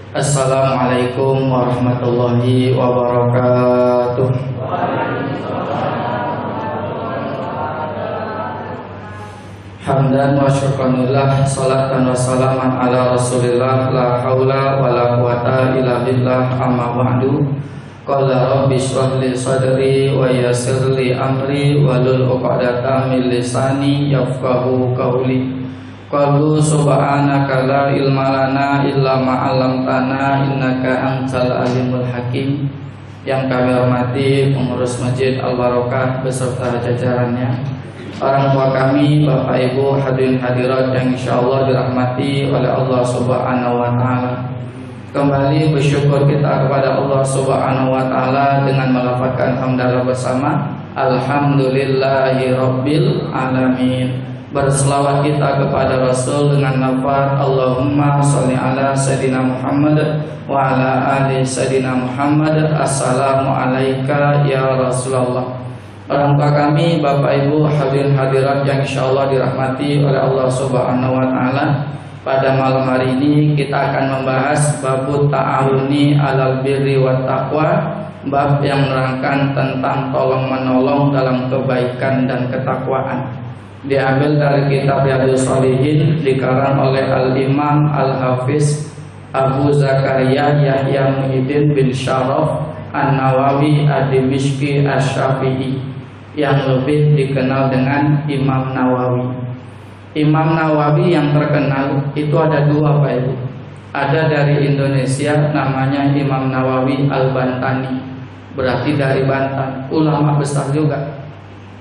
Assalamualaikum warahmatullahi wabarakatuh. Hamdan wa syukranillah, salatan wa salaman ala rasulillah, la hawla wa la quwata illa billah, amma ba'du. Qala rabbi shrah li sadri wa yassir li amri wahlul 'uqdatam min lisani yafqahu qawli. Qalu subhanaka la ilma lana illa ma 'allamtana innaka antal alimul hakim. Yang kami hormati pengurus Masjid Al-Barokah beserta jajarannya, orang tua kami, Bapak Ibu hadirin hadirat yang insyaallah dirahmati oleh Allah Subhanahu wa taala. Kembali bersyukur kita kepada Allah Subhanahu wa taala dengan melafazkan hamdalah bersama alhamdulillahi rabbil alamin. Berselawat kita kepada Rasul dengan lafaz Allahumma sholli ala Sayyidina Muhammad wa ala ali Sayyidina Muhammad. Assalamu alayka ya Rasulullah. Orang tua kami, Bapak Ibu hadirin hadirat yang insyaallah dirahmati oleh Allah Subhanahu wa taala, pada malam hari ini kita akan membahas babut ta'awuni alal birri wat taqwa, bab yang menerangkan tentang tolong menolong dalam kebaikan dan ketakwaan. Diambil dari kitab Riyadhus Shalihin dikarang oleh Al-Imam Al-Hafiz Abu Zakaria Yahya Muhyiddin bin Syaraf An-Nawawi Ad-Dimishqi Asy-Syafi'i, yang lebih dikenal dengan Imam Nawawi. Imam Nawawi yang terkenal itu ada dua, Pak Ibu. Ada dari Indonesia namanya Imam Nawawi Al-Bantani, berarti dari Banten, ulama besar juga.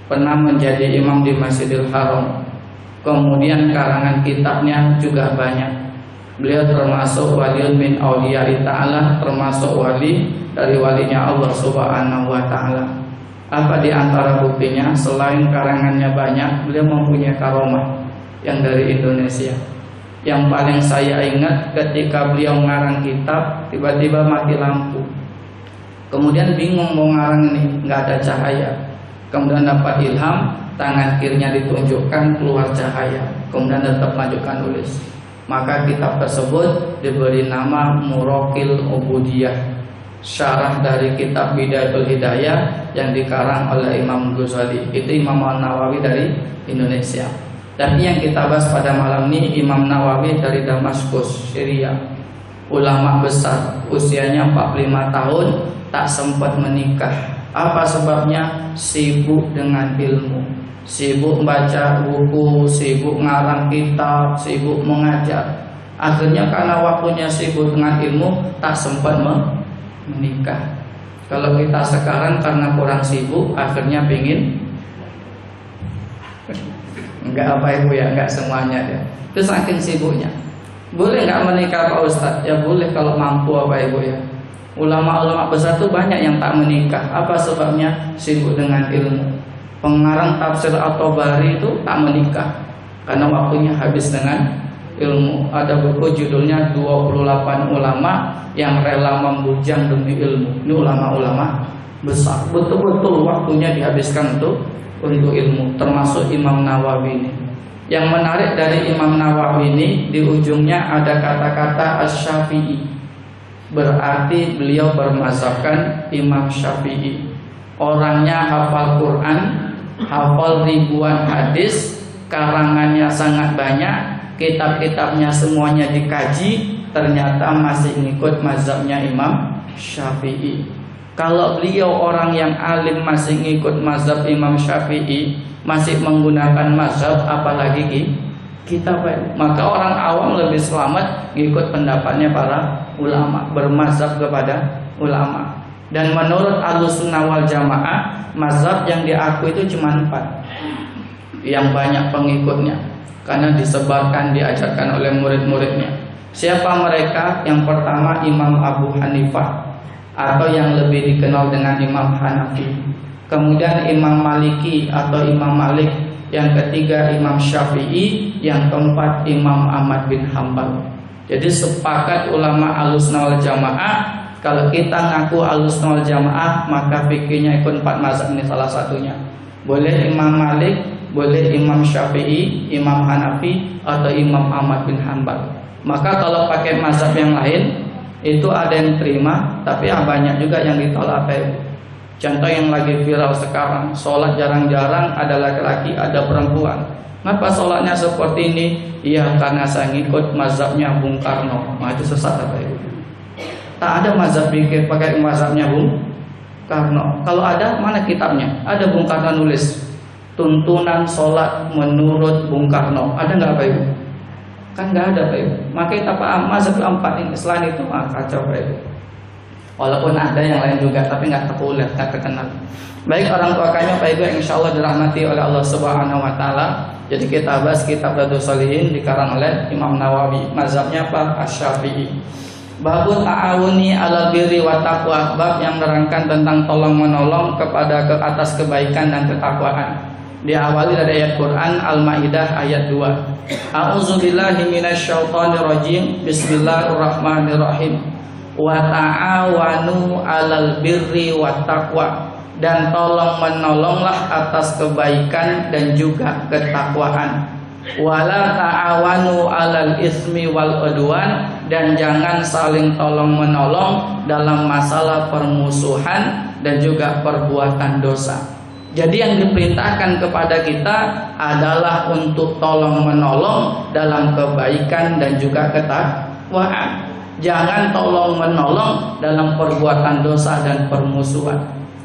Pernah menjadi imam di Masjidil Haram. Kemudian karangan kitabnya juga banyak. Beliau termasuk wali min auliya ta'ala, termasuk wali dari walinya Allah Subhanahu wa taala. Apa di antara buktinya? Selain karangannya banyak, beliau mempunyai karomah yang dari Indonesia. Yang paling saya ingat ketika beliau ngarang kitab, tiba-tiba mati lampu. Kemudian bingung mau ngarang ini, nggak ada cahaya. Kemudian dapat ilham, tangan kirinya ditunjukkan keluar cahaya. Kemudian tetap lanjutkan nulis. Maka kitab tersebut diberi nama Muraqil Ubudiyah, syarah dari kitab Bidayatul Hidayah yang dikarang oleh Imam Ghazali. Itu Imam Nawawi dari Indonesia. Dan yang kita bahas pada malam ini Imam Nawawi dari Damaskus, Syria. Ulama besar, usianya 45 tahun, tak sempat menikah. Apa sebabnya? Sibuk dengan ilmu, sibuk baca buku, sibuk ngarang kitab, sibuk mengajar. Akhirnya karena waktunya sibuk dengan ilmu, tak sempat menikah. Kalau kita sekarang karena kurang sibuk, akhirnya pingin. Enggak, apa Ibu ya, enggak semuanya ya. Itu saking sibuknya. Boleh enggak menikah Pak Ustadz? Ya boleh kalau mampu, apa Ibu ya. Ulama-ulama besar itu banyak yang tak menikah. Apa sebabnya? Sibuk dengan ilmu. Pengarang tafsir At-Tabari itu tak menikah karena waktunya habis dengan ilmu. Ada buku judulnya 28 ulama yang rela membujang demi ilmu. Ini ulama-ulama besar. Betul-betul waktunya dihabiskan untuk ilmu. Termasuk Imam Nawawi ini. Yang menarik dari Imam Nawawi ini, di ujungnya ada kata-kata Asy-Syafi'i. Berarti beliau bermazhabkan Imam Syafi'i. Orangnya hafal Quran, hafal ribuan hadis, karangannya sangat banyak, kitab-kitabnya semuanya dikaji, ternyata masih ngikut mazhabnya Imam Syafi'i. Kalau beliau orang yang alim masih ngikut mazhab Imam Syafi'i, masih menggunakan mazhab, apalagi kita, maka orang awam lebih selamat ngikut pendapatnya para ulama, bermazhab kepada ulama. Dan menurut Ahlussunnah wal Jamaah, mazhab yang diakui itu cuma 4 yang banyak pengikutnya, karena disebarkan, diajarkan oleh murid-muridnya. Siapa mereka? Yang pertama Imam Abu Hanifah, atau yang lebih dikenal dengan Imam Hanafi. Kemudian Imam Maliki atau Imam Malik. Yang ketiga Imam Syafi'i. Yang keempat Imam Ahmad bin Hambal. Jadi sepakat ulama Ahlussunnah wal Jamaah, kalau kita ngaku Ahlussunnah wal Jamaah, maka fikihnya ikut 4 mazhab ini salah satunya. Boleh Imam Malik, boleh Imam Syafi'i, Imam Hanafi, atau Imam Ahmad bin Hambal. Maka kalau pakai mazhab yang lain, Itu ada yang terima, tapi banyak juga yang ditolak, Pak Ibu. Contoh yang lagi viral sekarang, sholat jarang-jarang ada laki-laki, ada perempuan. Kenapa sholatnya seperti ini? Iya, karena saya ngikut mazhabnya Bung Karno. Nah, itu sesat, Pak Ibu. Tak ada mazhab pikir pakai mazhabnya Bung Karno. Kalau ada, mana kitabnya? Ada Bung Karno nulis tuntunan sholat menurut Bung Karno. Ada nggak, Pak Ibu? Kan nggak ada, Pak Ibu. Makanya apa mazhab empat ini selain itu kacau, Pak Ibu. Walaupun ada yang lain juga, tapi nggak populer, nggak terkenal. Baik orang tua kami, Pak Ibu, yang insya Allah dirahmati oleh Allah Subhanahu Wa Taala. Jadi kita bahas kitab Riyadhus Shalihin dikarang oleh Imam Nawawi. Mazhabnya apa? Asy-Syafi'i. Babut ta'awuni 'alal birri wa taqwa, bab yang menerangkan tentang tolong menolong kepada ke atas kebaikan dan ketakwaan. Diawali dari ayat Quran Al-Maidah ayat 2. A'udzubillahi minasyaitonir rajim. Bismillahirrahmanirrahim. Wa ta'awanu 'alal birri wa taqwa, dan tolong menolonglah atas kebaikan dan juga ketakwaan. Wala ta'awanu 'alal ismi wal udwan, dan jangan saling tolong menolong dalam masalah permusuhan dan juga perbuatan dosa. Jadi yang diperintahkan kepada kita adalah untuk tolong menolong dalam kebaikan dan juga ketakwaan. Jangan tolong menolong dalam perbuatan dosa dan permusuhan.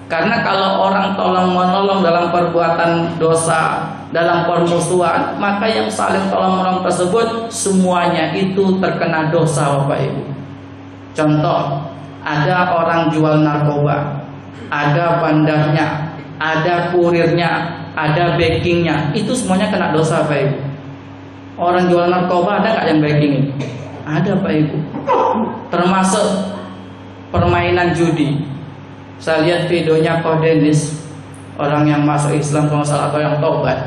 Karena kalau orang tolong menolong dalam perbuatan dosa, dalam permusuhan, maka yang saling tolong menolong tersebut semuanya itu terkena dosa, Bapak Ibu. Contoh, ada orang jual narkoba, ada bandarnya, ada kurirnya, ada backingnya, itu semuanya kena dosa, Bapak Ibu. Orang jual narkoba ada nggak yang backingin? Ada, Pak Ibu. Termasuk permainan judi. Saya lihat videonya Koh Denis, orang yang masuk Islam kalau salah atau yang tobat.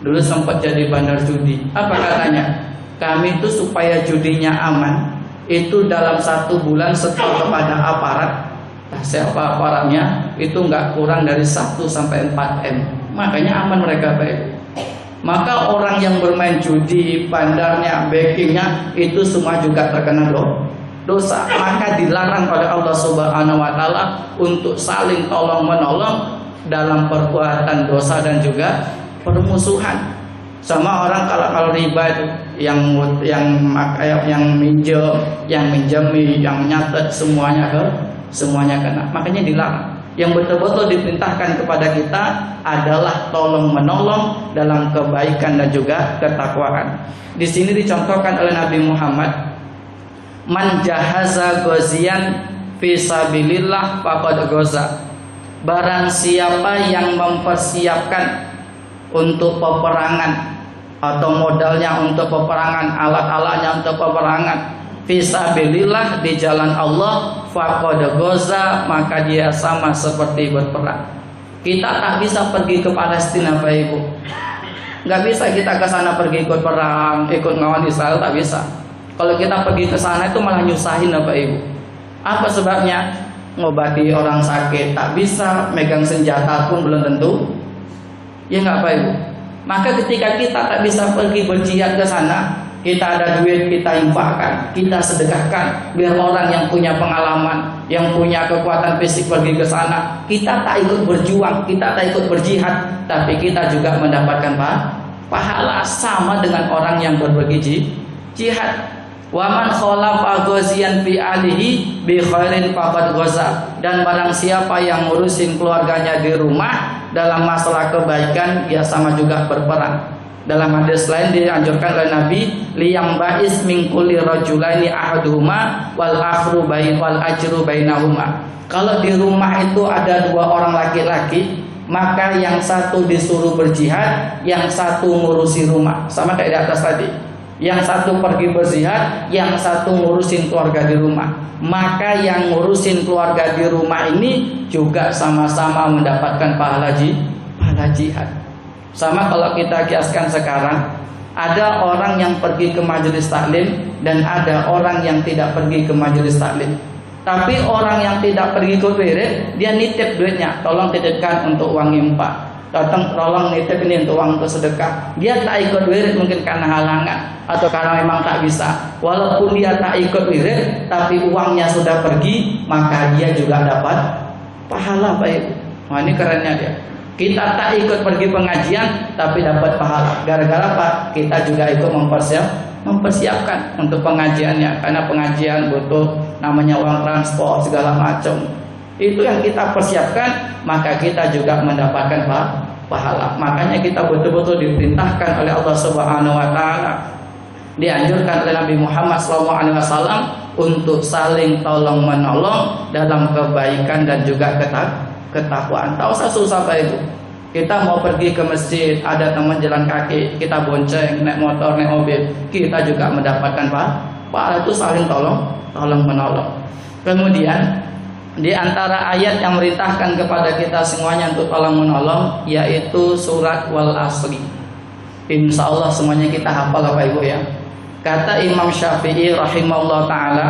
Dulu sempat jadi bandar judi. Apa katanya? Kami itu supaya judinya aman, itu dalam 1 bulan setor kepada aparat. Nah, siapa aparatnya? Itu nggak kurang dari 1 sampai 4 M. Makanya aman mereka, Pak. Maka orang yang bermain judi, bandarnya, backingnya, itu semua juga terkena dosa. Maka dilarang oleh Allah Subhanahu Wa Taala untuk saling tolong menolong dalam perbuatan dosa dan juga permusuhan. Sama orang kalau riba itu yang minjem, yang minjemi, yang nyatet, semuanya kena. Makanya dilarang. Yang betul-betul diperintahkan kepada kita adalah tolong menolong dalam kebaikan dan juga ketakwaan. Di sini dicontohkan oleh Nabi Muhammad, man jahaza ghaziyan fi sabilillah faqad ghaza. Barang siapa yang mempersiapkan untuk peperangan atau modalnya untuk peperangan, alat-alatnya untuk peperangan fisabilillah, di jalan Allah, faqad ghaza, maka dia sama seperti berperang. Kita tak bisa pergi ke Palestina, Bapak Ibu. Nggak bisa kita ke sana pergi ikut perang, ikut ngelawan Israel, tak bisa. Kalau kita pergi ke sana itu malah nyusahin, Bapak Ibu. Apa sebabnya? Ngobati orang sakit tak bisa, megang senjata pun belum tentu. Ya nggak, Bapak Ibu. Maka ketika kita tak bisa pergi berjihad ke sana, kita ada duit, kita infakkan, kita sedekahkan, biar orang yang punya pengalaman, yang punya kekuatan fisik pergi ke sana. Kita tak ikut berjuang, kita tak ikut berjihad, tapi kita juga mendapatkan pahala sama dengan orang yang berbagi jihad. Waman khalafa ghaziyan fi alihi bi khairin faqad ghaza, dan barang siapa yang ngurusin keluarganya di rumah dalam masalah kebaikan, dia sama juga berperang. Dalam hadis lain dianjurkan oleh Nabi, liyang ba'is min kulli rajulaini ahaduhuma wal akhru wal ajru bainahuma. Kalau di rumah itu ada 2 orang laki-laki, maka yang satu disuruh berjihad, yang satu ngurusi rumah. Sama kayak di atas tadi. Yang satu pergi berjihad, yang satu ngurusin keluarga di rumah. Maka yang ngurusin keluarga di rumah ini juga sama-sama mendapatkan pahala jihad. Sama kalau kita kiaskan sekarang, ada orang yang pergi ke majelis taklim dan ada orang yang tidak pergi ke majelis taklim. Tapi orang yang tidak pergi ke wirid, dia nitip duitnya, tolong titipkan untuk uang infak. datang tolong nitip ini untuk uang untuk sedekah, dia tak ikut wirid mungkin karena halangan atau karena memang tak bisa. Walaupun dia tak ikut wirid, tapi uangnya sudah pergi, maka dia juga dapat pahala, Pak Ibu. Wah, ini kerennya dia. Kita tak ikut pergi pengajian, tapi dapat pahala. Gara-gara apa? Kita juga ikut mempersiapkan untuk pengajiannya, karena pengajian butuh namanya uang transport segala macam. Itu yang kita persiapkan, maka kita juga mendapatkan pahala. Makanya kita betul-betul diperintahkan oleh Allah Subhanahu wa taala, dianjurkan oleh Nabi Muhammad SAW untuk saling tolong menolong dalam kebaikan dan juga ketakwaan. Tak usah susah, Pak Ibu. Kita mau pergi ke masjid, ada teman jalan kaki, kita bonceng, naik motor, naik mobil, kita juga mendapatkan pahala. Itu saling tolong menolong. Kemudian di antara ayat yang merintahkan kepada kita semuanya untuk tolong menolong, yaitu surat Wal Asri. Insya Allah semuanya kita hafal, Bapak Ibu ya. Kata Imam Syafi'i rahimahullah ta'ala,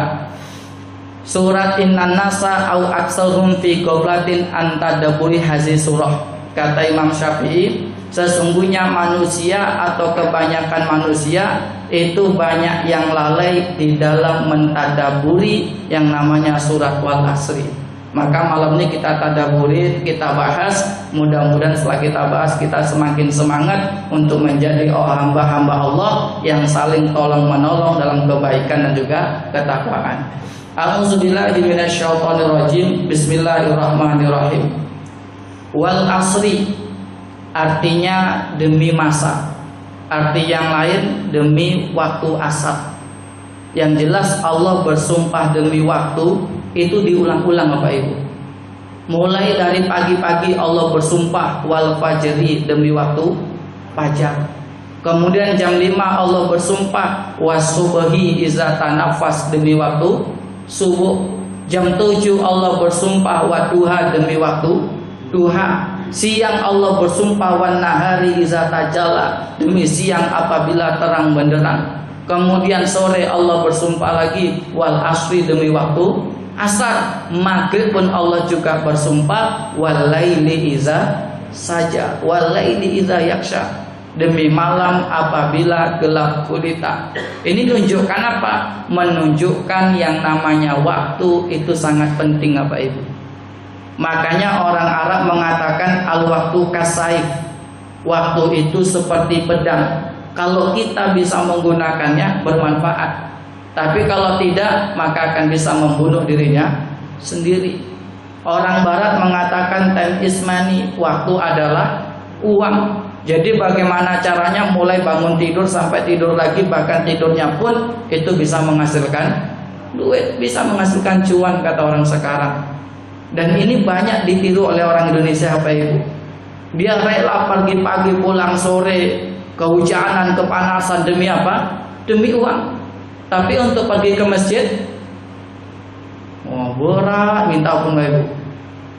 surat Innan Nasa au aksarum fi goblatin antadaburi hazi surah. Kata Imam Syafi'i, sesungguhnya manusia atau kebanyakan manusia itu banyak yang lalai di dalam mentadaburi yang namanya surat Wal Asri. Maka malam ini kita tadaburi, kita bahas. Mudah-mudahan setelah kita bahas, kita semakin semangat untuk menjadi hamba-hamba Allah yang saling tolong menolong dalam kebaikan dan juga ketakwaan. A'udzubillahi minasyaitonirrajim. Bismillahirrahmanirrahim. Wal Asri artinya demi masa. Arti yang lain demi waktu asar. Yang jelas Allah bersumpah demi waktu itu diulang-ulang, Bapak Ibu. Mulai dari pagi-pagi Allah bersumpah wal fajri demi waktu fajar. Kemudian jam 5 Allah bersumpah wasubhi iza tanafas demi waktu subuh. Jam 7 Allah bersumpah waduha demi waktu duha. Siang Allah bersumpah wan nahari iza tajalla demi siang apabila terang benderang. Kemudian sore Allah bersumpah lagi wal asri demi waktu asar. Maghrib pun Allah juga bersumpah wal laili iza saja, wal laili iza yaksha demi malam apabila gelap gulita. Ini menunjukkan apa? Menunjukkan yang namanya waktu itu sangat penting, Bapak Ibu. Makanya orang Arab mengatakan al-waktu kasaif. Waktu itu seperti pedang. Kalau kita bisa menggunakannya bermanfaat. Tapi kalau tidak, maka akan bisa membunuh dirinya sendiri. Orang Barat mengatakan time is money. Waktu adalah uang. Jadi bagaimana caranya mulai bangun tidur sampai tidur lagi, bahkan tidurnya pun itu bisa menghasilkan duit, bisa menghasilkan cuan kata orang sekarang. Dan ini banyak ditiru oleh orang Indonesia, Bapak Ibu. Dia rela pagi-pagi pulang sore, kehujanan, kepanasan demi apa? Demi uang. Tapi untuk pergi ke masjid, berat minta ampun, Bapak Ibu.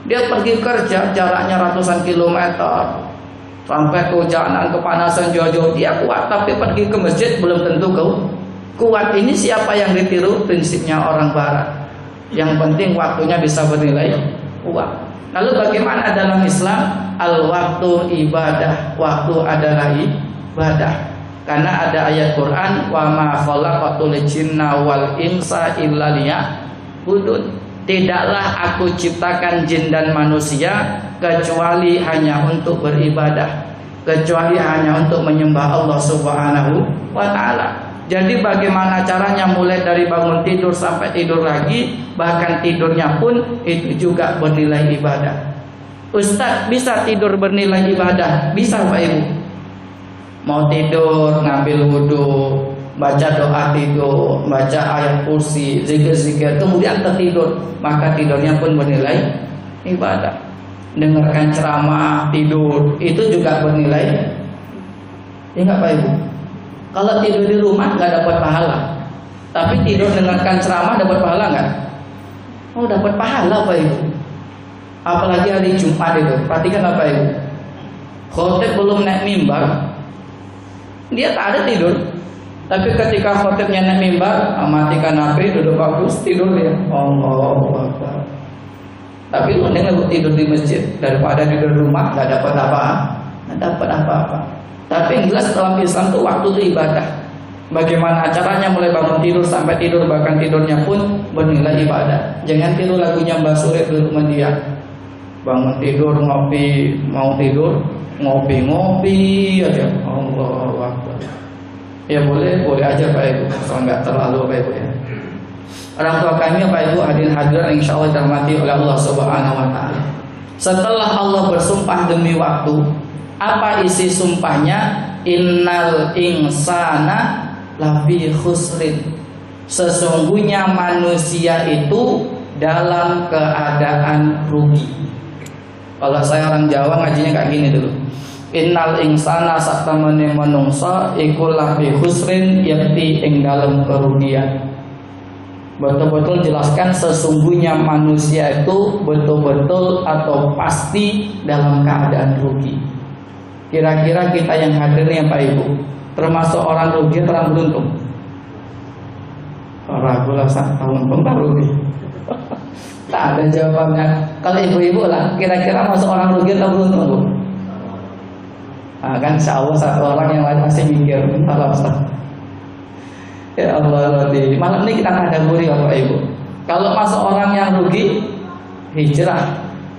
Dia pergi kerja jaraknya ratusan kilometer, sampai kehujanan, kepanasan jauh-jauh dia kuat, tapi pergi ke masjid belum tentu kuat. Ini siapa yang ditiru? Prinsipnya orang Barat. Yang penting waktunya bisa bernilai uang. Lalu bagaimana dalam Islam? Al-waktu ibadah. Waktu adalah ibadah. Karena ada ayat Quran, wa ma khalaqatul jinna wal insa illa liya'budun. Tidaklah aku ciptakan jin dan manusia kecuali hanya untuk beribadah, kecuali hanya untuk menyembah Allah Subhanahu wa ta'ala. Jadi bagaimana caranya mulai dari bangun tidur sampai tidur lagi, bahkan tidurnya pun itu juga bernilai ibadah. Ustaz, bisa tidur bernilai ibadah? Bisa, Pak Ibu. Mau tidur, ngambil wudhu, baca doa tidur, baca ayat kursi, zikir-zikir, kemudian tertidur, maka tidurnya pun bernilai ibadah. Dengarkan ceramah, tidur, itu juga bernilai. Ingat, Pak Ibu. Kalau tidur di rumah nggak dapat pahala, tapi tidur dengarkan ceramah dapat pahala nggak? Oh, dapat pahala, Pak Ibu. Apalagi hari Jumat itu, perhatikan apa Ibu. Khotib belum naik mimbar, dia tak ada tidur. Tapi ketika khotibnya naik mimbar, matikan HP, duduk bagus, tidur dia. Allahu Akbar. Tapi mending lebih tidur di masjid daripada tidur di rumah nggak dapat apa-apa. Tapi yang jelas dalam Islam tuh waktu itu ibadah. Bagaimana caranya mulai bangun tidur sampai tidur, bahkan tidurnya pun bernilai ibadah. Jangan tidur lagunya Mbak Suri di rumah dia. Bangun tidur ngopi, mau tidur ngopi aja. Allahu Akbar. Ya boleh aja Pak Ibu, kalau nggak terlalu Pak Ibu ya. Orang tua kami Pak Ibu hadirin insya Allah dirahmati oleh Allah Subhanahu Wa Taala. Setelah Allah bersumpah demi waktu, apa isi sumpahnya? Innal insana lafi khusrin. Sesungguhnya manusia itu dalam keadaan rugi. Kalau saya orang Jawa ngajinya kayak gini dulu. Innal insana satamane manungsa iku lafi khusrin, yakti ing dalam kerugian. Betul-betul jelaskan sesungguhnya manusia itu betul-betul atau pasti dalam keadaan rugi. Kira-kira kita yang hadir ya Pak Ibu, termasuk orang rugi atau orang beruntung? Ragu lah, tahun tak rugi. Tak ada jawabannya. Kalau ibu-ibu lah, kira-kira masuk orang rugi atau beruntung Bu? Nah, kan insya Allah satu orang yang lain masih mikir, kalau Ustaz. Ya Allah, malam ini kita tadabburi Bapak Ibu. Kalau masuk orang yang rugi, hijrah,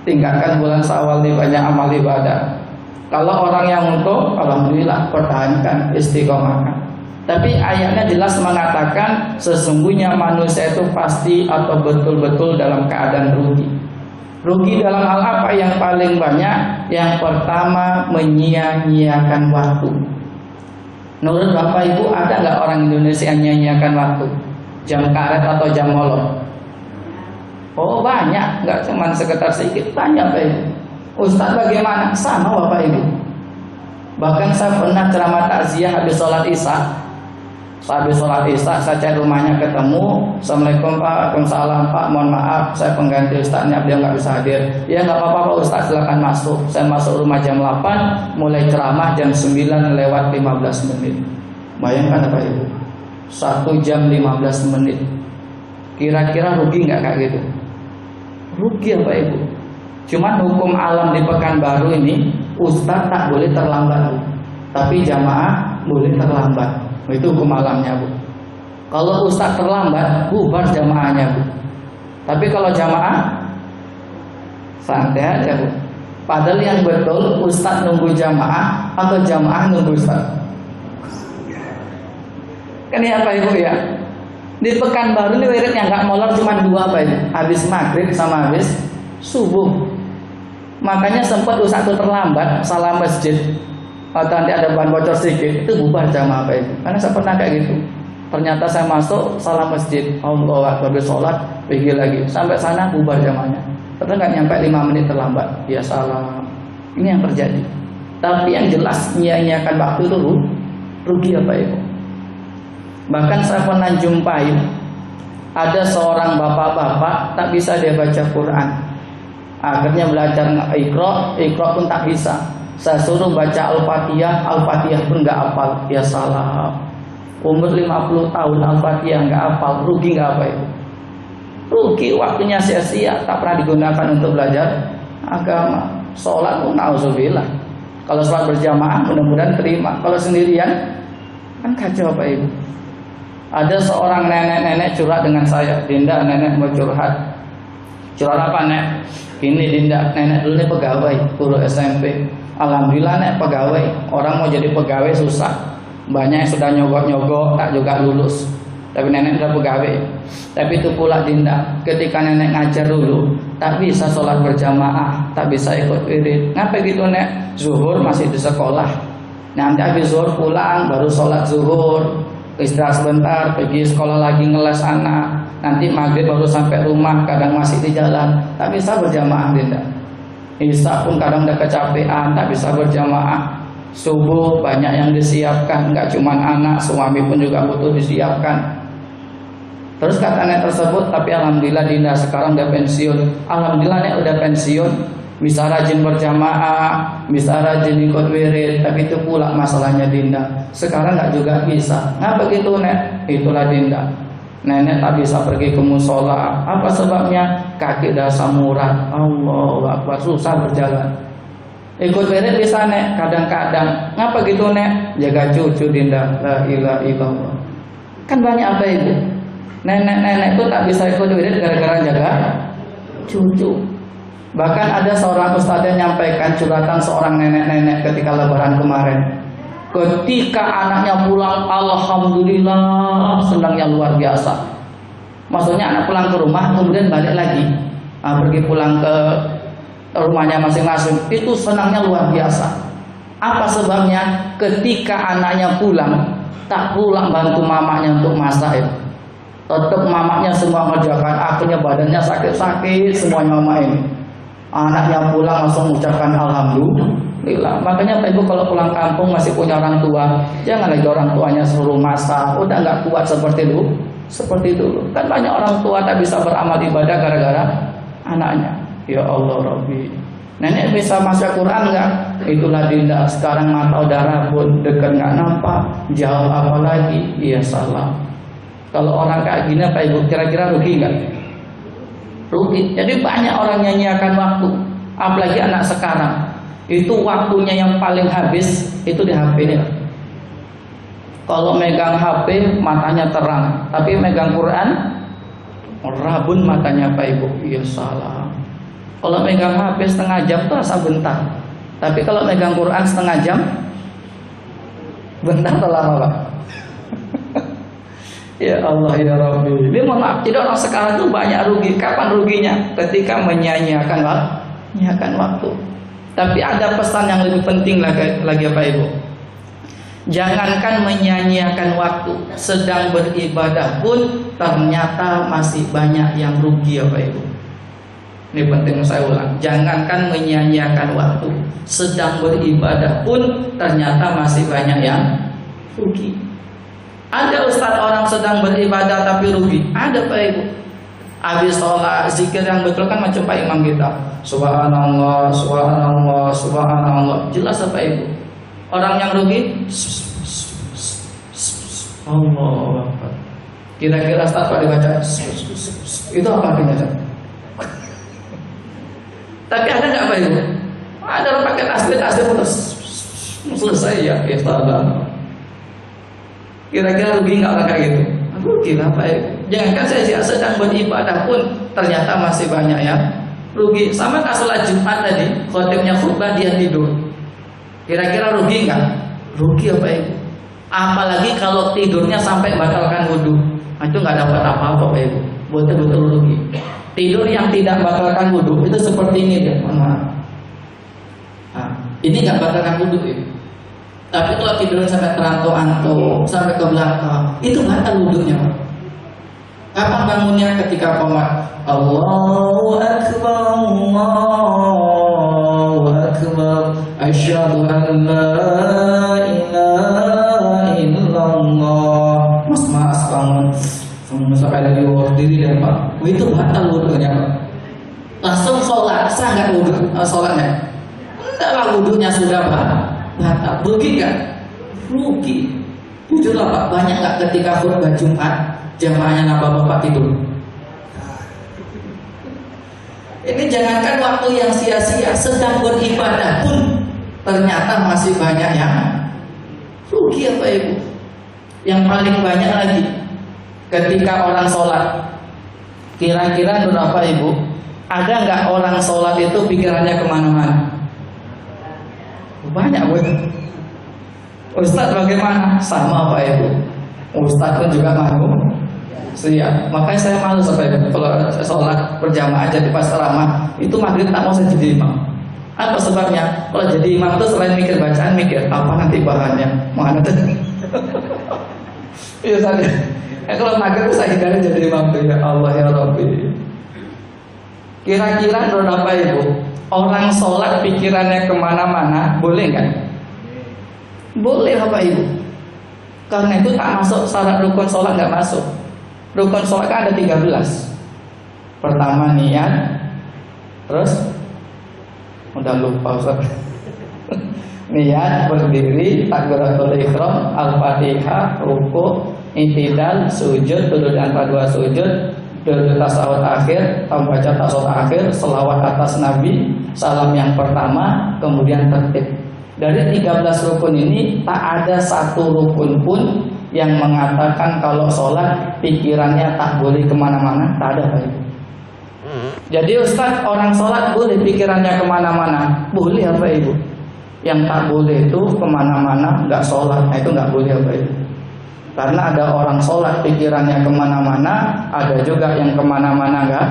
tinggalkan bulan Syawal di banyak amal ibadah. Kalau orang yang untung, alhamdulillah pertahankan, istiqomahkan. Tapi ayatnya jelas mengatakan sesungguhnya manusia itu pasti atau betul-betul dalam keadaan rugi. Rugi dalam hal apa yang paling banyak? Yang pertama, menyia-nyiakan waktu. Menurut Bapak Ibu, ada nggak orang Indonesia yang menyia-nyiakan waktu? Jam karet atau jam molor? Oh banyak, nggak cuma sekitar sedikit, banyak Pak Ibu. Ustaz bagaimana? Sama Bapak Ibu. Bahkan saya pernah ceramah takziah habis sholat isya. Habis sholat isya saya cari rumahnya ketemu. Assalamualaikum Pak, waalaikumsalam Pak, mohon maaf saya pengganti Ustaznya, dia nggak bisa hadir. Ya nggak apa-apa Pak Ustaz, silakan masuk. Saya masuk rumah jam 8, mulai ceramah jam 9 lewat 15 menit. Bayangkan Bapak Ibu, 1 jam 15 menit. Kira-kira rugi nggak kayak gitu? Rugi Bapak Ibu. Cuman hukum alam di Pekanbaru ini, Ustaz tak boleh terlambat Bu, tapi jamaah boleh terlambat. Itu hukum alamnya Bu. Kalau Ustaz terlambat, bubar jamaahnya Bu. Tapi kalau jamaah santai aja Bu. Padahal yang betul Ustaz nunggu jamaah atau jamaah nunggu Ustaz? Kan ya Pak Ibu ya. Di Pekanbaru ini wirid yang gak molor cuma 2 Pak Ibu. Habis maghrib sama habis subuh. Makanya sempat Ustaz itu terlambat salah masjid atau nanti ada bahan bocor sedikit, itu bubar jamaah Pak Ibu. Karena saya pernah kayak gitu. Ternyata saya masuk salah masjid, Allah Akbar, sholat, pergi lagi. Sampai sana bubar jamaahnya. Ternyata nggak nyampe 5 menit terlambat. Ya salah. Ini yang terjadi. Tapi yang jelas nyanyiakan waktu itu rugi Pak Ibu. Bahkan saya pernah jumpai ada seorang bapak-bapak tak bisa dia baca Quran. Akhirnya belajar Iqra pun tak bisa. Saya suruh baca Al-Fatihah pun nggak hafal. Ya salah. Umur 50 tahun Al-Fatihah nggak hafal, rugi nggak apa itu? Rugi, waktunya sia-sia, tak pernah digunakan untuk belajar agama. Sholat pun nauzubillah. Kalau sholat berjamaah mudah-mudahan terima. Kalau sendirian kan kacau Pak Ibu. Ada seorang nenek-nenek curhat dengan saya. Dinda, nenek mau curhat. Curhat apa Nek? Ini Dinda, nenek dulu ini pegawai guru SMP. Alhamdulillah Nek pegawai. Orang mau jadi pegawai susah. Banyak yang sudah nyogok-nyogok tak juga lulus. Tapi nenek sudah pegawai. Tapi itu pula Dinda, ketika nenek ngajar dulu tak bisa sholat berjamaah, tak bisa ikut wirid. Ngapa gitu Nek? Zuhur masih di sekolah. Nanti habis zuhur pulang baru sholat zuhur, istirahat sebentar, pergi sekolah lagi ngeles anak. Nanti maghrib baru sampai rumah, kadang masih di jalan. Tak bisa berjamaah Dinda. Isya pun kadang udah kecapean, tak bisa berjamaah. Subuh banyak yang disiapkan, nggak cuma anak, suami pun juga butuh disiapkan. Terus kata Nek tersebut, tapi alhamdulillah Dinda sekarang udah pensiun. Alhamdulillah Nek udah pensiun, bisa rajin berjamaah, bisa rajin ikut wirid. Tapi itu pula masalahnya Dinda, sekarang nggak juga bisa. Nah begitu Nek, itulah Dinda. Nenek tak bisa pergi ke musola. Apa sebabnya? Kaki dah samurat. Allahu Akbar, susah berjalan. Ikut beres bisa nek, kadang-kadang. Ngapa gitu nek? Jaga cucu Dinda. La ilaha illallah. Kan banyak apa itu? Nenek-nenek itu tak bisa ikut beres gara-gara jaga cucu. Bahkan ada seorang ustadz yang menyampaikan curhatan seorang nenek-nenek ketika lebaran kemarin. Ketika anaknya pulang, alhamdulillah senangnya luar biasa. Maksudnya anak pulang ke rumah kemudian balik lagi, pergi pulang ke rumahnya masing-masing, itu senangnya luar biasa. Apa sebabnya? Ketika anaknya pulang, tak pulang bantu mamanya untuk masak itu. Tetap mamanya semua mengerjakan, akhirnya badannya sakit-sakit semuanya mama ini. Anaknya pulang langsung mengucapkan alhamdulillah. Makanya Pak Ibu kalau pulang kampung masih punya orang tua, jangan lagi orang tuanya suruh masak, udah nggak kuat seperti dulu. Seperti dulu. Kan banyak orang tua tak bisa beramal ibadah gara-gara anaknya. Ya Allah Rabbi. Nenek bisa baca Quran nggak? Itulah Dinda. Sekarang mata udah rabun, dekat nggak nampak, jauh apa lagi? Iya salah. Kalau orang kayak gini Pak Ibu kira-kira rugi nggak? Rugi. Jadi banyak orang nyanyiakan waktu. Apalagi anak sekarang. Itu waktunya yang paling habis itu di HP ini. Kalau megang HP matanya terang, tapi megang Quran rabun matanya Pak Ibu. Iya salah. Kalau megang HP setengah jam tuh rasa bentar. Tapi kalau megang Quran setengah jam bentar atau lama Pak? Ya Allah ya Rabbi. Ini mohon maaf, jadi orang sekarang tuh banyak rugi. Kapan ruginya? Ketika menyanyiakan waktu. Tapi ada pesan yang lebih penting lagi Pak Ibu. Jangankan menyanyiakan waktu, sedang beribadah pun ternyata masih banyak yang rugi ya Pak Ibu. Ini penting saya ulang. Jangankan menyanyiakan waktu, sedang beribadah pun ternyata masih banyak yang rugi. Ada ustaz orang sedang beribadah tapi rugi. Ada Pak Ibu. Habis sholat zikir yang betul kan macam Pak Imam kita. Subhanallah, subhanallah, subhanallah. Jelas Pak Ibu. Orang yang rugi Allah Akbar. Kira-kira ustaz Pak dibaca itu apa artinya? Tapi ada nggak Pak Ibu? Ada orang pakai tasbih terus selesai ya istilah. Kira-kira rugi nggak orang kayak gitu? Rugi lah Pak Ibu. Jangankan saya sedang beribadah pun ternyata masih banyak yang rugi. Sama kayak sholat Jumat tadi, khotibnya khutbah dia tidur. Kira-kira rugi nggak? Rugi ya Pak Ibu. Apalagi kalau tidurnya sampai batalkan wudhu, itu nggak dapat apa-apa Pak Ibu. Betul-betul rugi. Tidur yang tidak batalkan wudhu itu seperti ini ya, mohon. Ini nggak batalkan wudhu ya. Tapi kalau tidurnya sampai terantuk-antuk, sampai ke belakang, itu batal wudhunya. Kapan bangunnya? Ketika qomat. Allahu Akbar, Allahu Akbar, asyhadu an la ilaha illallah. Mas bangun. Sampai lagi diri dan Pak. Itu batal wudhunya Pak. Langsung sholat, sah nggak wudhu sholatnya? Enggak, wudhunya sudah batal. Rugi kan? Rugi. Jujurlah Pak, banyak nggak ketika khutbah Jumat jamaahnya bapak-bapak tidur? Ini jangankan waktu yang sia-sia, sedang beribadah pun ternyata masih banyak yang rugi ya Pak Ibu. Yang paling banyak lagi ketika orang sholat. Kira-kira berapa Ibu? Ada nggak orang sholat itu pikirannya kemana-mana? Banyak Bu. Ustadz bagaimana? Sama Pak Ibu. Ustadz pun juga malu. Siap. Makanya saya malu sampai kalau saya sholat berjamaah jadi pas ceramah itu maghrib tak mau saya jadi imam. Apa sebabnya? Kalau jadi imam itu selain mikir bacaan, mikir apa nanti bahannya, mana tuh? Iya saja. Kalau maghrib itu saya hindari jadi imam tuh ya Allah ya Rabbi. Kira-kira berapa Ibu? Orang sholat pikirannya kemana-mana, boleh nggak? Boleh Bapak Ibu. Karena itu tak masuk syarat rukun sholat, nggak masuk. Rukun sholat kan ada 13. Pertama niat, terus udah lupa Ustaz. Niat berdiri, takbiratul ihram, al-fatihah, ruku, i'tidal, sujud, duduk antara dua sujud, duduk tasawuf akhir, membaca tasawuf akhir, selawat atas Nabi, salam yang pertama, kemudian tertib. Dari 13 rukun ini tak ada satu rukun pun yang mengatakan kalau sholat pikirannya tak boleh kemana-mana, tak ada Pak Ibu. Jadi Ustaz, orang sholat boleh pikirannya kemana-mana? Boleh apa Ibu? Yang tak boleh itu kemana-mana nggak sholat, nah itu nggak boleh apa Ibu? Karena ada orang sholat pikirannya kemana-mana, ada juga yang kemana-mana nggak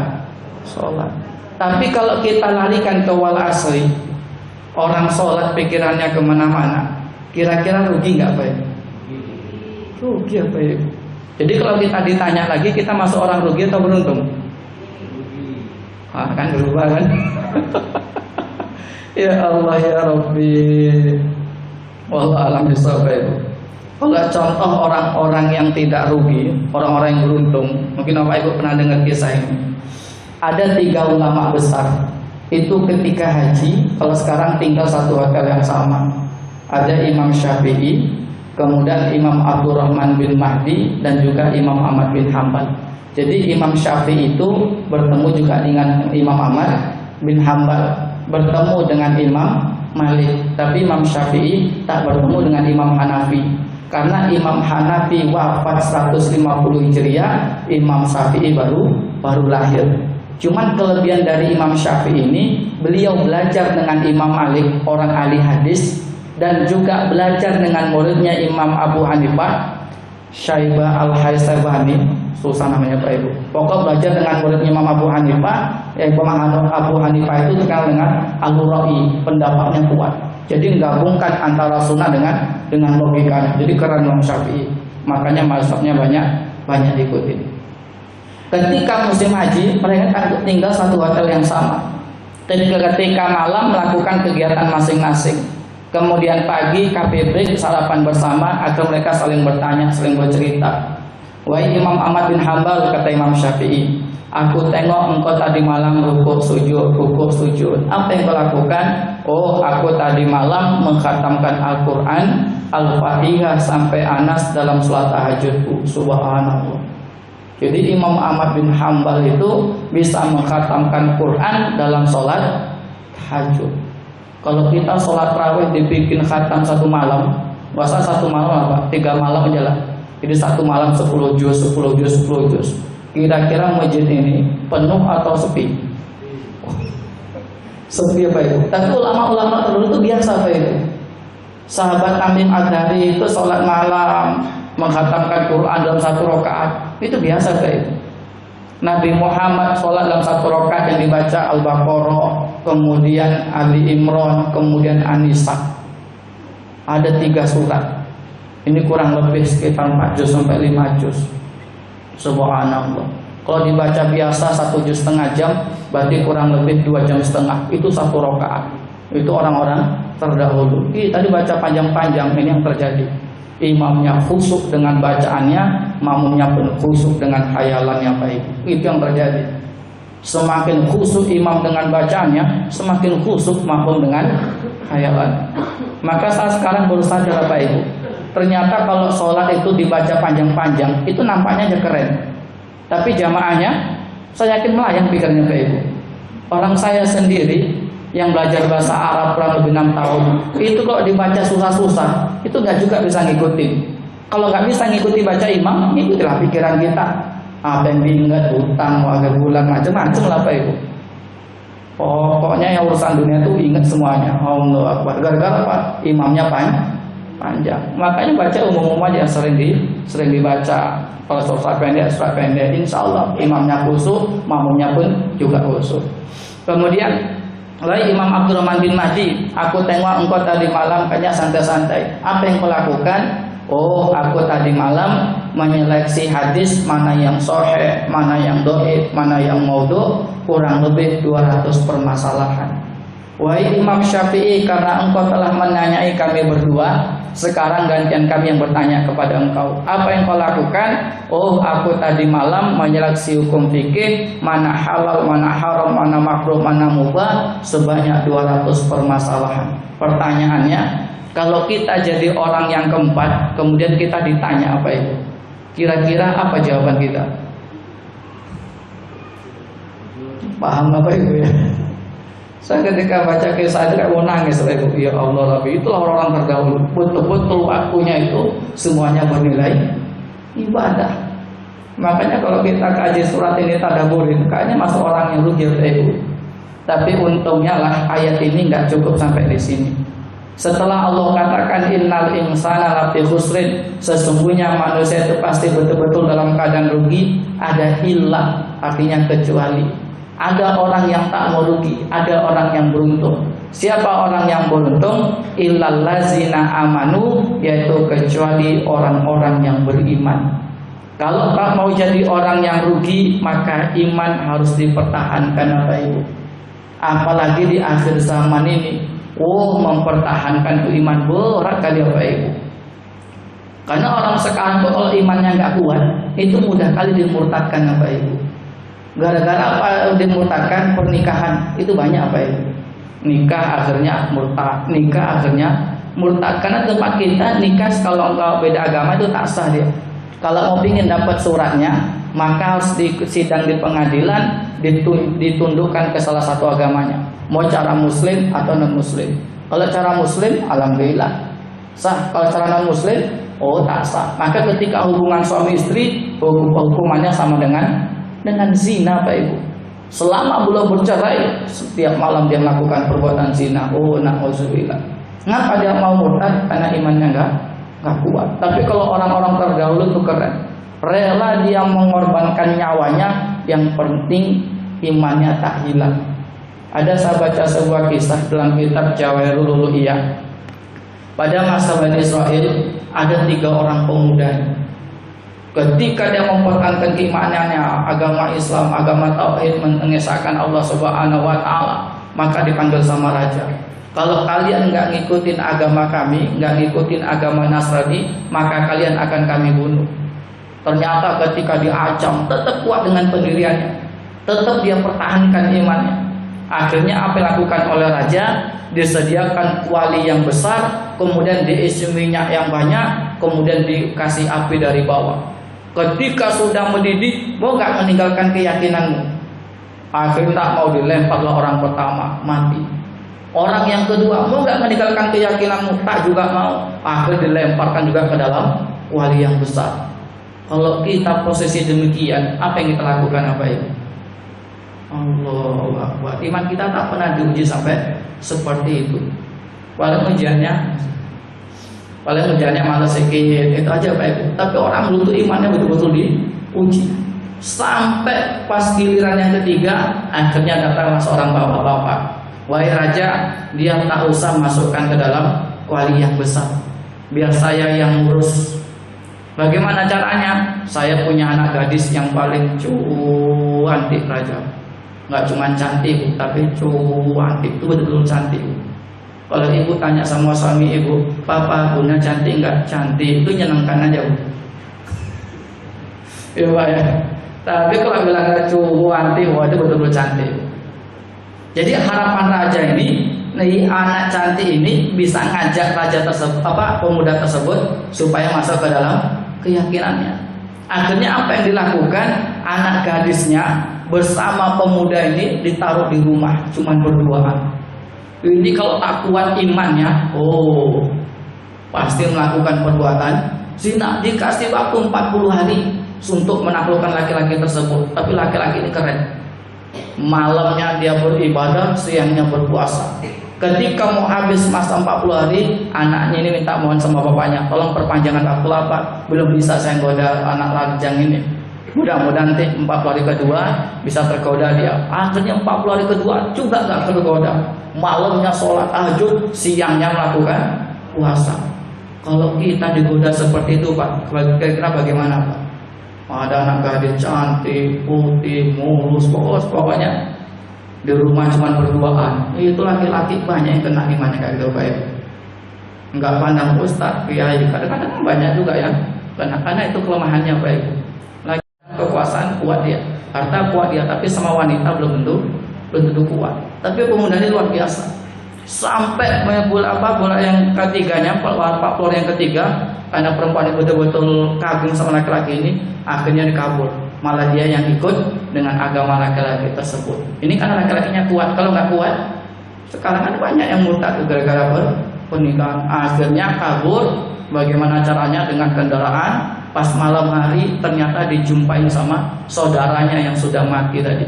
sholat. Tapi kalau kita larikan ke wal asri, orang sholat pikirannya kemana-mana, kira-kira rugi nggak Pak Ibu? Rugi apa Ibu? Jadi kalau kita ditanya lagi, kita masuk orang rugi atau beruntung? Kan berubah kan? Ya Allah ya Rabbi, wallahu a'lam bishawab Ibu. Kalau contoh orang-orang yang tidak rugi, orang-orang yang beruntung, mungkin Bapak Ibu pernah dengar kisah ini. Ada 3 ulama besar, itu ketika haji, kalau sekarang tinggal satu hotel yang sama. Ada Imam Syafi'i, kemudian Imam Abdurrahman bin Mahdi, dan juga Imam Ahmad bin Hanbal. Jadi Imam Syafi'i itu bertemu juga dengan Imam Ahmad bin Hanbal, bertemu dengan Imam Malik. Tapi Imam Syafi'i tak bertemu dengan Imam Hanafi, karena Imam Hanafi wafat 150 Hijriah, Imam Syafi'i baru lahir. Cuman kelebihan dari Imam Syafi'i ini, beliau belajar dengan Imam Malik, orang ahli hadis, dan juga belajar dengan muridnya Imam Abu Hanifah, Syaibah al-Haisabani, susah namanya Pak Ibu. Pokok belajar dengan muridnya Imam Abu Hanifah, Imam Abu Hanifah itu terkenal dengan al-Ra'i, pendapatnya kuat. Jadi menggabungkan antara sunnah dengan logikanya. Jadi keren Imam Syafi'i. Makanya mazhabnya banyak diikuti. Ketika musim haji, mereka kan tinggal satu hotel yang sama. Ketika malam melakukan kegiatan masing-masing. Kemudian pagi KPB sarapan bersama agar mereka saling bertanya, saling bercerita. Wahai Imam Ahmad bin Hanbal, kata Imam Syafi'i, aku tengok engkau tadi malam rukuk sujud. Apa yang kau lakukan? Oh, aku tadi malam mengkhatamkan Al-Quran, Al-Fatihah sampai Anas dalam sholat tahajudku. Subhanallah. Jadi Imam Ahmad bin Hanbal itu bisa mengkhatamkan Quran dalam sholat tahajud. Kalau kita sholat tarawih dibikin khatam satu malam, nggak usah satu malam apa, 3 malam aja lah. Jadi satu malam 10 juz. Kira-kira masjid ini penuh atau sepi? Sepi apa itu? Tapi ulama-ulama dulu itu biasa apa itu? Sahabat Tamim Ad-Dari itu sholat malam menghatamkan Quran dalam 1 rakaat, itu biasa apa itu? Nabi Muhammad sholat dalam 1 rakaat yang dibaca Al-Baqarah, kemudian Ali Imran, kemudian An-Nisa. Ada 3 surat. Ini kurang lebih sekitar 4 juz sampai 5 juz. Subhanallah. Kalau dibaca biasa 1 juz setengah jam, berarti kurang lebih 2 jam setengah. Itu 1 rakaat. Itu orang-orang terdahulu. Tadi baca panjang-panjang, ini yang terjadi. Imamnya khusyuk dengan bacaannya, makmumnya pun khusyuk dengan khayalannya baik. Itu yang terjadi. Semakin khusyuk imam dengan bacaannya, semakin khusyuk makmum dengan khayalan. Maka saat sekarang baru sadar Bapak Ibu, ternyata kalau sholat itu dibaca panjang-panjang, itu nampaknya aja keren. Tapi jamaahnya, saya yakin melayang pikirnya Bapak Ibu. Orang saya sendiri yang belajar bahasa Arab kurang lebih 6 tahun, itu kalau dibaca susah-susah, itu nggak juga bisa ngikutin. Kalau nggak bisa ngikuti baca imam, ikutilah pikiran kita. Apa yang diingat, utang, warga bulan, macam-macam lah Pak Ibu. Pokoknya yang urusan dunia itu ingat semuanya. Allah Akbar. Gara-gara apa? Imamnya panjang. Makanya baca umum-umum aja, sering dibaca. Kalau surat pendek, insya Allah imamnya khusyuk, makmumnya pun juga khusyuk. Kemudian Wahai Imam Abdurrahman bin Mahdi, aku tengok engkau tadi malam kayaknya santai-santai. Apa yang kau lakukan? Oh, aku tadi malam menyeleksi hadis mana yang sahih, mana yang dhaif, mana yang maudhu, kurang lebih 200 permasalahan. Wahai Imam Syafi'i, karena engkau telah menanyai kami berdua, sekarang gantian kami yang bertanya kepada engkau. Apa yang kau lakukan? Oh, aku tadi malam menyeleksi hukum fikih, mana halal, mana haram, mana makruh, mana mubah, sebanyak 200 permasalahan. Pertanyaannya, Kalau kita jadi orang yang keempat, kemudian kita ditanya apa itu? Kira-kira apa jawaban kita? Paham apa Ibu ya? Saya ketika baca kisah itu kayak mau nangis Ibu. Ya Allah Rabbi, itulah orang-orang terdahulu. Betul-betul waktunya itu semuanya bernilai ibadah. Makanya kalau kita kaji surat ini tadaburin, kayaknya masuk orang yang rugi Ibu. Tapi untungnya lah ayat ini nggak cukup sampai di sini. Setelah Allah katakan innal insana lafi khusrin, sesungguhnya manusia itu pasti betul-betul dalam keadaan rugi, ada hillah, artinya kecuali. Ada orang yang tak mau rugi, ada orang yang beruntung. Siapa orang yang beruntung? Illal ladzina amanu, yaitu kecuali orang-orang yang beriman. Kalau tak mau jadi orang yang rugi, maka iman harus dipertahankan Bapak Ibu. Apalagi di akhir zaman ini, mempertahankan iman berat kali Bapak Ibu. Karena orang sekarang tuh kalau imannya nggak kuat, itu mudah kali dimurtadkan Bapak Ibu. Gara-gara apa dimurtadkan? Pernikahan itu banyak Bapak Ibu. Nikah akhirnya murtad, nikah akhirnya murtad. Karena tempat kita nikah kalau enggak beda agama itu tak sah dia. Kalau mau pingin dapat suratnya, maka harus disidang di pengadilan, ditundukkan ke salah satu agamanya. Mau cara muslim atau non muslim. Kalau cara muslim, alhamdulillah sah. Kalau cara non muslim, tak sah. Maka ketika hubungan suami istri, hukumannya sama dengan zina Pak Ibu. Selama belum bercerai, setiap malam dia melakukan perbuatan zina. Na'udzubillah. Ngapa dia mau murtad? Karena imannya nggak kuat. Tapi kalau orang-orang terdahulu itu keren, rela dia mengorbankan nyawanya, yang penting imannya tak hilang. Ada saya baca sebuah kisah dalam kitab Jawahirul Uluhiyah. Pada masa Bani Israel ada 3 orang pemuda. Ketika dia mempertahankan keimanannya, agama Islam, agama tauhid, mengesahkan Allah Subhanahu wa taala, maka dipanggil sama raja. Kalau kalian nggak ngikutin agama kami, nggak ngikutin agama Nasrani, maka kalian akan kami bunuh. Ternyata ketika diancam, tetap kuat dengan pendiriannya, tetap dia pertahankan imannya. Akhirnya apa yang dilakukan oleh raja? Disediakan kuali yang besar, kemudian diisi minyak yang banyak, kemudian dikasih api dari bawah. Ketika sudah mendidih, mau nggak meninggalkan keyakinanmu? Akhirnya tak mau, dilemparlah orang pertama, mati. Orang yang kedua, mau nggak meninggalkan keyakinanmu? Tak juga mau. Akhirnya dilemparkan juga ke dalam kuali yang besar. Kalau kita posisi demikian, apa yang kita lakukan apa itu? Allahu Akbar. Iman kita tak pernah diuji sampai seperti itu. Paling ujiannya malas sedikit, itu aja Pak Ibu. Tapi orang dulu imannya betul-betul diuji. Sampai pas giliran yang ketiga, akhirnya datanglah seorang bapak-bapak. Wahai raja, dia tak usah masukkan ke dalam kuali yang besar, biar saya yang ngurus. Bagaimana caranya? Saya punya anak gadis yang paling cantik raja. Nggak cuma cantik, tapi cantik, itu betul-betul cantik. Kalau ibu tanya sama suami ibu, papa Bunda cantik nggak? Cantik, itu nyenangkan aja Bu. Ya Pak ya. Tapi kalau bilang cantik, itu betul-betul cantik. Jadi harapan raja ini, anak cantik ini bisa ngajak raja tersebut, pemuda tersebut supaya masuk ke dalam keyakinannya. Akhirnya apa yang dilakukan? Anak gadisnya bersama pemuda ini ditaruh di rumah, cuman berduaan. Ini kalau tak kuat imannya, pasti melakukan perbuatan zina. Dikasih waktu 40 hari untuk menaklukkan laki-laki tersebut. Tapi laki-laki ini keren. Malamnya dia beribadah, siangnya berpuasa. Ketika mau habis masa 40 hari, anaknya ini minta mohon sama bapaknya, tolong perpanjangan waktu Pak, belum bisa saya goda anak lajang ini. Mudah-mudahan nanti 40 hari kedua bisa tergoda dia. Akhirnya 40 hari kedua juga gak tergoda. Malamnya sholat tahajud, siangnya melakukan puasa. Kalau kita digoda seperti itu Pak, kira-kira bagaimana Pak? Ada anak gadis cantik, putih, mulus, pokoknya di rumah cuma berduaan. Itu laki-laki banyak yang kena imannya kayak gitu Pak. Enggak pandang ustaz, kiai, kadang-kadang banyak juga yang kena, karena itu kelemahannya Pak. Lagi kekuasaan kuat dia, harta kuat dia, tapi sama wanita belum tentu kuat. Tapi pemuda ini luar biasa. sampai bola yang ketiganya, Pak Flor yang ketiga, karena perempuan itu betul-betul kagum sama laki-laki ini, akhirnya dikabul. Malah dia yang ikut dengan agama laki-laki tersebut. Ini karena laki-lakinya kuat. Kalau nggak kuat, sekarang kan banyak yang murtad gara-gara pernikahan. Akhirnya kabur. Bagaimana caranya? Dengan kendaraan. Pas malam hari ternyata dijumpai sama saudaranya yang sudah mati tadi.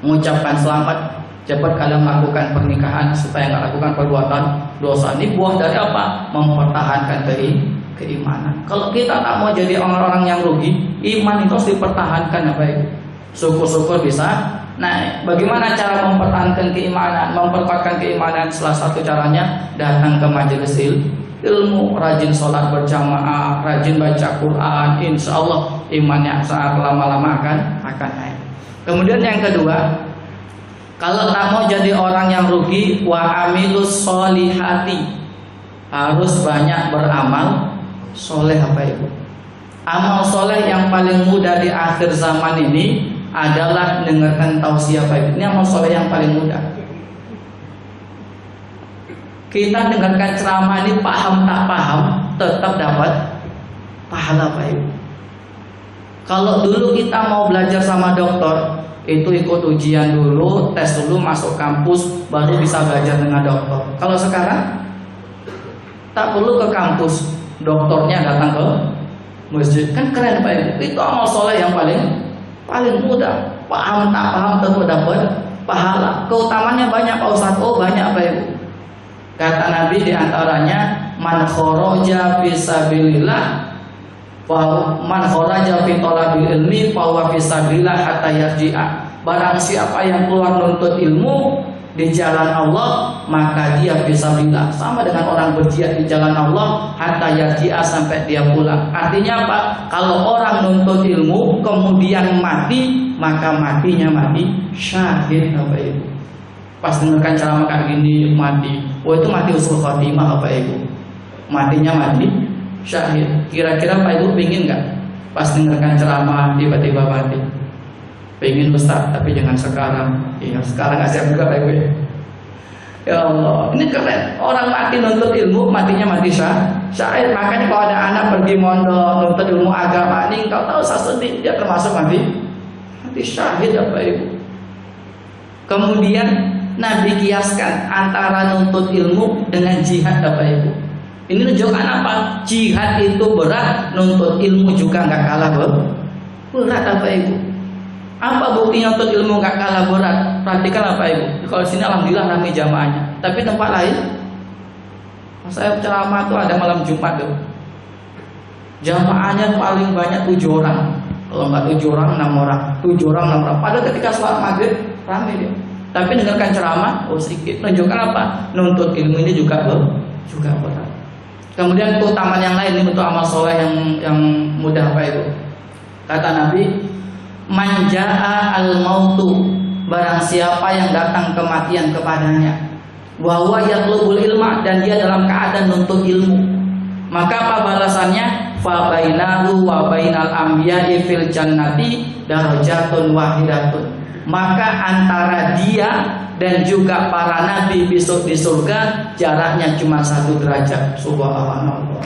Mengucapkan selamat, cepat kalian melakukan pernikahan supaya nggak lakukan perbuatan dosa. Ini buah dari apa? Mempertahankan keimanan. Kalau kita tak mau jadi orang-orang yang rugi, iman itu harus dipertahankan ya baik. Syukur-syukur bisa. Nah, bagaimana cara mempertahankan keimanan, memperkuatkan keimanan? Salah satu caranya datang ke majelis ilmu, rajin sholat berjamaah, rajin baca Quran. Insya Allah imannya saat lama-lama akan naik. Kemudian yang kedua, kalau tak mau jadi orang yang rugi, wa amilus sholihati, harus banyak beramal soleh. Apa itu? Amal soleh yang paling mudah di akhir zaman ini adalah dengarkan tausiah baik. Ini amal soleh yang paling mudah. Kita dengarkan ceramah ini, paham tak paham, tetap dapat pahala baik. Kalau dulu kita mau belajar sama dokter, itu ikut ujian dulu, tes dulu, masuk kampus, baru bisa belajar dengan dokter. Kalau sekarang tak perlu ke kampus, dokternya datang ke masjid. Kan keren Pak Ibu. Itu amal soleh yang paling mudah. Paham tak paham tentu dapat pahala. Keutamanya banyak Pak Ustaz. Oh banyak Pak Ibu. Kata Nabi diantaranya, man kharaja fisabilillah, man kharaja fi talabil ilmi fa huwa fisabilillah hatta yarji'a. Barang siapa yang keluar nuntut ilmu di jalan Allah, maka dia fisabilillah, sama dengan orang berjihad di jalan Allah, hatta yarji'a, sampai dia pulang. Artinya apa? Kalau orang nuntut ilmu kemudian mati, maka matinya mati syahid. Apa itu? Pas dengarkan ceramah kayak gini mati, oh itu mati usul khatimah. Apa itu? Matinya mati syahid. Kira-kira Pak Ibu pingin nggak pas dengarkan ceramah tiba-tiba mati? Pengen Ustaz, tapi jangan sekarang. Iya, sekarang nggak siap juga Pak Ibu. Ya Allah, ini keren. Orang mati nuntut ilmu, matinya mati syahid. Makanya kalau ada anak pergi mondok nuntut ilmu agama, ini kau tahu saya sedih, dia termasuk mati syahid ya Pak Ibu. Kemudian Nabi kiaskan antara nuntut ilmu dengan jihad ya Pak Ibu. Ini menunjukkan apa? Jihad itu berat, nuntut ilmu juga nggak kalah berat Bapak Ibu. Apa buktinya nuntut ilmu nggak kalah berat? Perhatikan Bapak Ibu. Kalau sini alhamdulillah ramai jamaahnya. Tapi tempat lain, saya ceramah tuh ada malam Jumat tuh, jamaahnya paling banyak 7 orang. Kalau nggak 7 orang 6 orang, 7 orang 6 orang. Padahal ketika sholat maghrib ramai dia. Tapi dengarkan ceramah, oh sedikit. Menunjukkan apa? Nuntut ilmu ini juga berat. Kemudian keutamaan yang lain, ini bentuk amal soleh yang mudah Pak Ibu. Kata Nabi, manjaa al-mautu, barang siapa yang datang kematian kepadanya, wa huwa yatlubul ilma, dan dia dalam keadaan nuntut ilmu, maka apa balasannya? Fa bainahu wa bainal anbiya'i fil jannati darajatun wahidatun. Maka antara dia dan juga para nabi besok di surga jaraknya cuma 1 derajat. Subhanallah.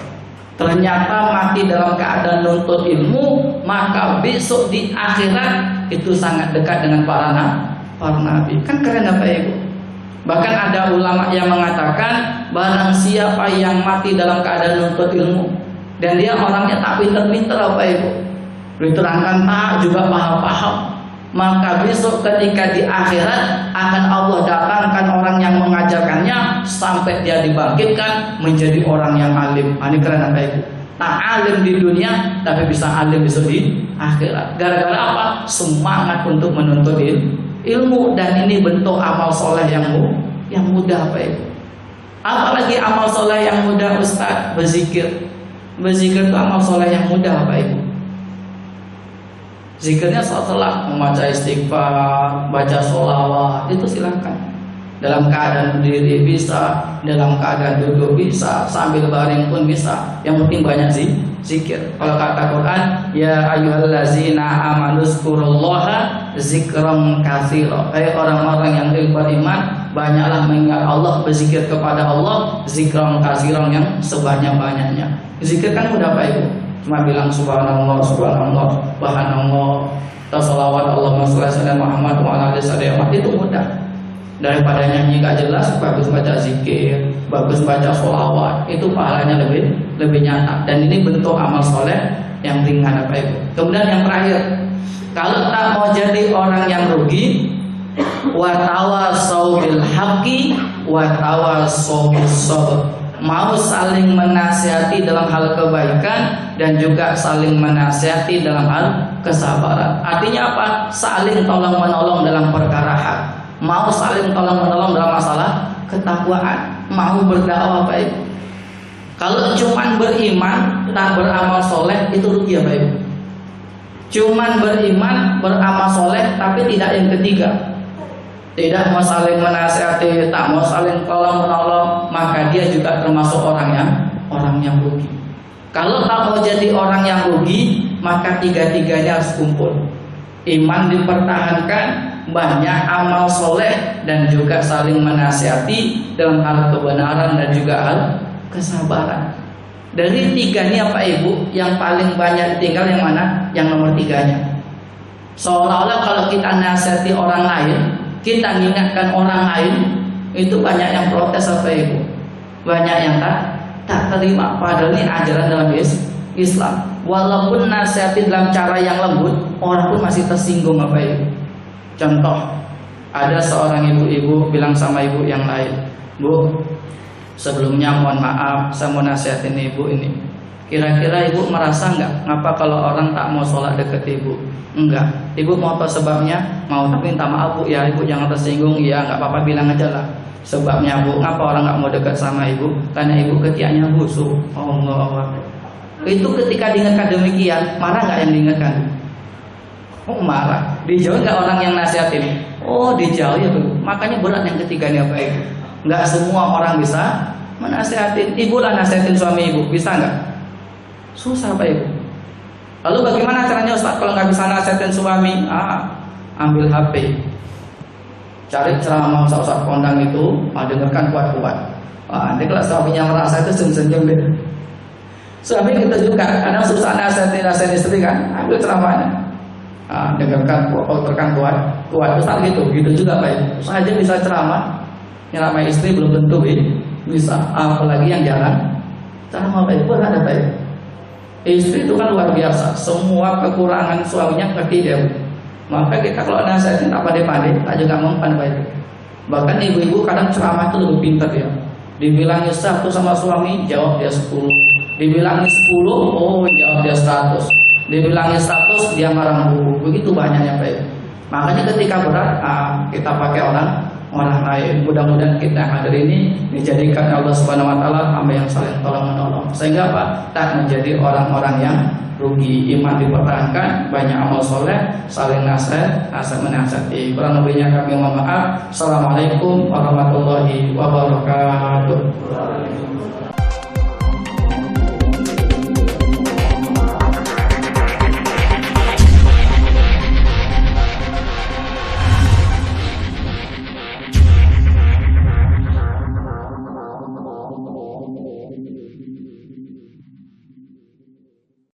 Ternyata mati dalam keadaan nuntut ilmu, maka besok di akhirat itu sangat dekat dengan para nabi. Kan keren apa Ibu? Bahkan ada ulama yang mengatakan, barang siapa yang mati dalam keadaan nuntut ilmu dan dia orangnya tak pinter-pinter apa Ibu, diterangkan tak juga paham-paham, maka besok ketika di akhirat akan Allah datangkan orang yang mengajarkannya sampai dia dibangkitkan menjadi orang yang alim. Ini keren apa Ibu? Tak alim di dunia tapi bisa alim besok di akhirat. Gara-gara apa? Semangat untuk menuntut ilmu. Dan ini bentuk amal soleh yang mudah apa Ibu? Apalagi amal soleh yang mudah Ustaz? Berzikir. Berzikir itu amal soleh yang mudah apa Ibu? Zikirnya setelah membaca istighfar, baca sholawat, itu silahkan. Dalam keadaan berdiri bisa, dalam keadaan duduk bisa, sambil baring pun bisa. Yang penting banyak zikir. Kalau kata Quran, ya ayyuhallazina amanu zkurullaha zikran katsira. Hai orang-orang yang beriman, banyaklah mengingat Allah, berzikir kepada Allah, zikran kasiran yang sebanyak-banyaknya. Zikir kan mudah Pak Ibu, cuma bilang subhanallah, subhanallah, subhanallah, atau salawat Allahumma sholli ala Muhammad wa ala ali Muhammad, itu mudah. Daripada nyanyi gak jelas, bagus baca zikir, bagus baca sholawat, itu pahalanya lebih nyata. Dan ini bentuk amal soleh yang ringan Pak Ibu. Kemudian yang terakhir, kalau tak mau jadi orang yang rugi, wa tawasau bil haqqi wa tawasau bis sabr, mau saling menasihati dalam hal kebaikan dan juga saling menasihati dalam hal kesabaran. Artinya apa? Saling tolong menolong dalam perkara hak, mau saling tolong menolong dalam masalah ketakwaan, mau berdakwah Pak Ibu. Kalau cuman beriman tak beramal soleh, itu rugi ya Pak Ibu. Cuman beriman beramal soleh tapi tidak yang ketiga, tidak mau saling menasihati, tak mau saling tolong menolong, maka dia juga termasuk orang yang rugi. Kalau tak mau jadi orang yang rugi, maka tiga-tiganya harus kumpul. Iman dipertahankan, banyak amal soleh, dan juga saling menasihati dalam hal kebenaran dan juga hal kesabaran. Dari tiga ini Pak Ibu, yang paling banyak tinggal yang mana? Yang nomor tiganya. Seolah-olah kalau kita nasihati orang lain, kita mengingatkan orang lain, itu banyak yang protes Pak Ibu, banyak yang tak terima. Padahal ini ajaran dalam Islam. Walaupun nasihati dalam cara yang lembut, orang pun masih tersinggung Pak Ibu. Contoh, ada seorang ibu-ibu bilang sama ibu yang lain, Bu, sebelumnya mohon maaf, saya mau nasihatin ibu ini. Kira-kira ibu merasa nggak, ngapa kalau orang tak mau sholat deket ibu? Enggak. Ibu mau apa sebabnya? Mau, tapi minta maaf Bu ya, ibu jangan tersinggung. Iya, nggak apa-apa, bilang aja lah. Sebabnya Bu, ngapa orang nggak mau dekat sama ibu? Karena ibu ketiaknya busuk. Allah. Itu ketika diingatkan demikian, marah nggak yang diingatkan? Oh marah. Dijauh nggak orang yang nasihatin? Oh dijauh ya Bu. Makanya berat yang ketiganya Pak Ibu. Nggak semua orang bisa menasihatin. Ibu lah nasihatin suami ibu, bisa nggak? Susah Pak Ibu. Lalu bagaimana caranya Ustaz kalau nggak bisa nasihatin suami? Ambil HP, cari ceramah Ustaz kondang itu, dengarkan kuat-kuat. Nanti kalau suaminya merasa itu senyum-senyum deh. Suami kita juga kadang susah nasihatin istri kan, ambil ceramahnya, dengarkan kuat Ustaz gitu juga Pak Ibu. Saya aja bisa ceramah istri belum tentu bisa, apalagi yang jarang ceramah Pak Ibu. Ada Pak Ibu, istri itu kan luar biasa, semua kekurangan suaminya ngerti dia. Maka kita kalau nasihatin tak pandai-pandai, tak juga mempan Pak Ibu. Bahkan ibu-ibu kadang ceramah itu lebih pintar ya. Dibilangin 1 sama suami, jawab dia 10. Dibilangin 10, oh jawab dia 100. Dibilangin 100, dia marah mulu. Begitu banyaknya Pak Ibu. Makanya ketika berat, kita pakai orang lain. Mudah-mudahan kita yang hadir ini dijadikan Allah Subhanahu Wa Taala hamba yang saling tolong menolong, sehingga apa? Tak menjadi orang-orang yang rugi. Iman dipertahankan, banyak amal soleh, saling nasihat menasihati. Kurang lebihnya kami mohon maaf. Assalamualaikum warahmatullahi wabarakatuh.